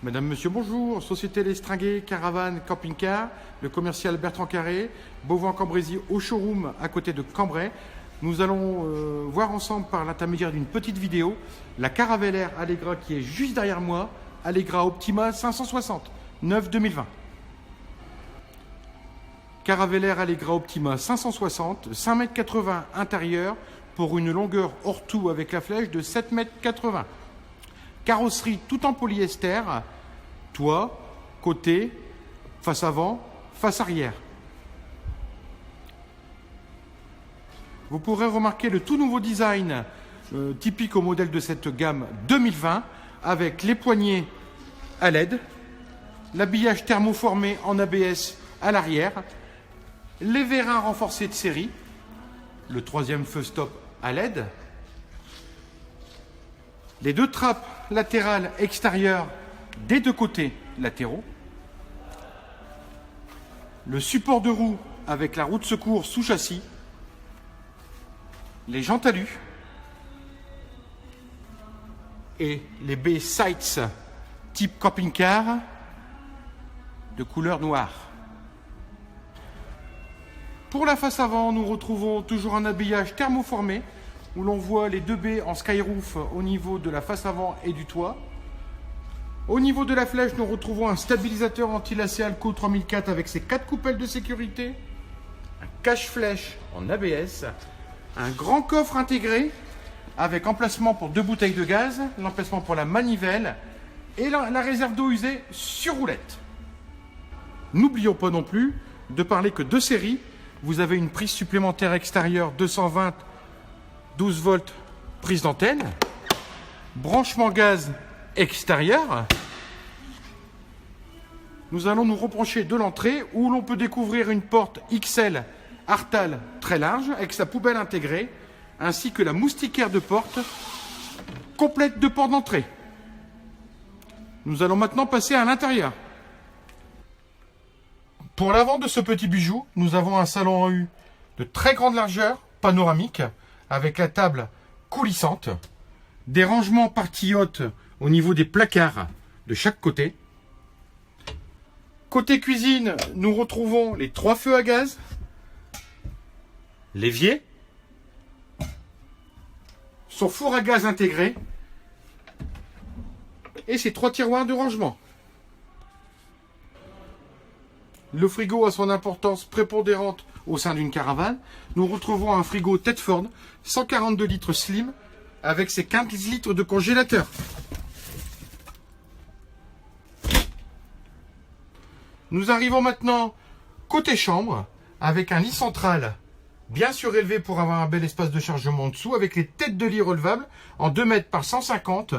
Madame, Monsieur, bonjour. Société L'Estringuet, Caravane, Camping-Car, le commercial Bertrand Carré, Beauvoir-Cambrésis au showroom à côté de Cambrai. Nous allons voir ensemble par l'intermédiaire d'une petite vidéo la Caravelle Allegra qui est juste derrière moi, Allegra Optima 560, 9 2020. Caravelle Allegra Optima 560, 5,80 m intérieur pour une longueur hors tout avec la flèche de 7,80 m. Carrosserie tout en polyester, toit, côté, face avant, face arrière. Vous pourrez remarquer le tout nouveau design typique au modèle de cette gamme 2020 avec les poignées à LED, l'habillage thermoformé en ABS à l'arrière, les vérins renforcés de série, le troisième feu stop à LED, les deux trappes latérales extérieures des deux côtés latéraux, le support de roue avec la roue de secours sous châssis, les jantes alu et les baies sights type camping-car de couleur noire. Pour la face avant, nous retrouvons toujours un habillage thermoformé où l'on voit les deux baies en skyroof au niveau de la face avant et du toit. Au niveau de la flèche, nous retrouvons un stabilisateur anti-lacet Alco 3004 avec ses 4 coupelles de sécurité, un cache-flèche en ABS, un grand coffre intégré avec emplacement pour 2 bouteilles de gaz, l'emplacement pour la manivelle et la réserve d'eau usée sur roulette. N'oublions pas non plus de parler que de série, vous avez une prise supplémentaire extérieure 220 12 volts prise d'antenne, branchement gaz extérieur. Nous allons nous rapprocher de l'entrée où l'on peut découvrir une porte XL Artal très large avec sa poubelle intégrée ainsi que la moustiquaire de porte complète de porte d'entrée. Nous allons maintenant passer à l'intérieur. Pour l'avant de ce petit bijou, nous avons un salon en U de très grande largeur, panoramique, avec la table coulissante, des rangements partie haute au niveau des placards de chaque côté. Côté cuisine, nous retrouvons les 3 feux à gaz, l'évier, son four à gaz intégré et ses 3 tiroirs de rangement. Le frigo a son importance prépondérante au sein d'une caravane. Nous retrouvons un frigo Tedford 142 litres slim avec ses 15 litres de congélateur. Nous arrivons maintenant côté chambre avec un lit central bien surélevé pour avoir un bel espace de chargement en dessous avec les têtes de lit relevables en 2 mètres par 150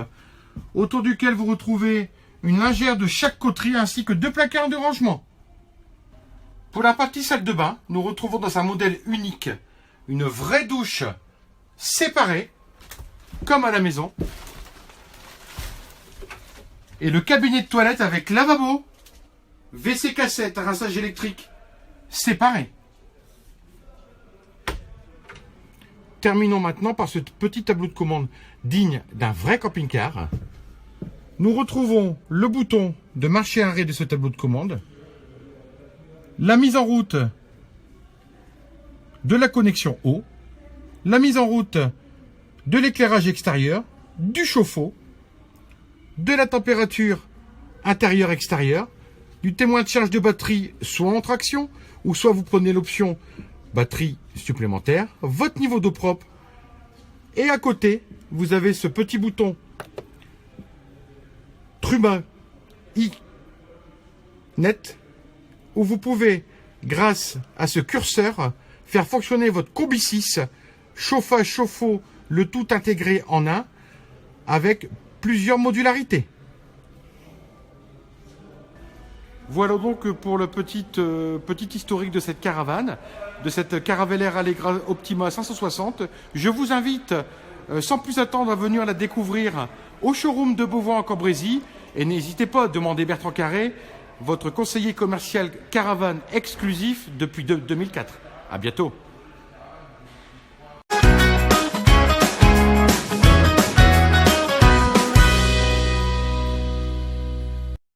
autour duquel vous retrouvez une lingère de chaque côté ainsi que 2 placards de rangement. Pour la partie salle de bain, nous retrouvons dans un modèle unique une vraie douche séparée, comme à la maison, et le cabinet de toilette avec lavabo, WC cassette, rinçage électrique séparé. Terminons maintenant par ce petit tableau de commande digne d'un vrai camping-car. Nous retrouvons le bouton de marche et arrêt de ce tableau de commande, la mise en route de la connexion eau, la mise en route de l'éclairage extérieur, du chauffe-eau, de la température intérieure-extérieure, du témoin de charge de batterie soit en traction, ou soit vous prenez l'option batterie supplémentaire, votre niveau d'eau propre, et à côté, vous avez ce petit bouton Truma i-Net, où vous pouvez, grâce à ce curseur, faire fonctionner votre combi 6, chauffage, chauffe-eau, le tout intégré en un, avec plusieurs modularités. Voilà donc pour le petit historique de cette caravane, de cette Caravelle Allegra Optima 560. Je vous invite, sans plus attendre, à venir la découvrir au showroom de Beauvoir-Cambrésis. Et n'hésitez pas à demander Bertrand Carré, votre conseiller commercial caravane exclusif depuis 2004. À bientôt.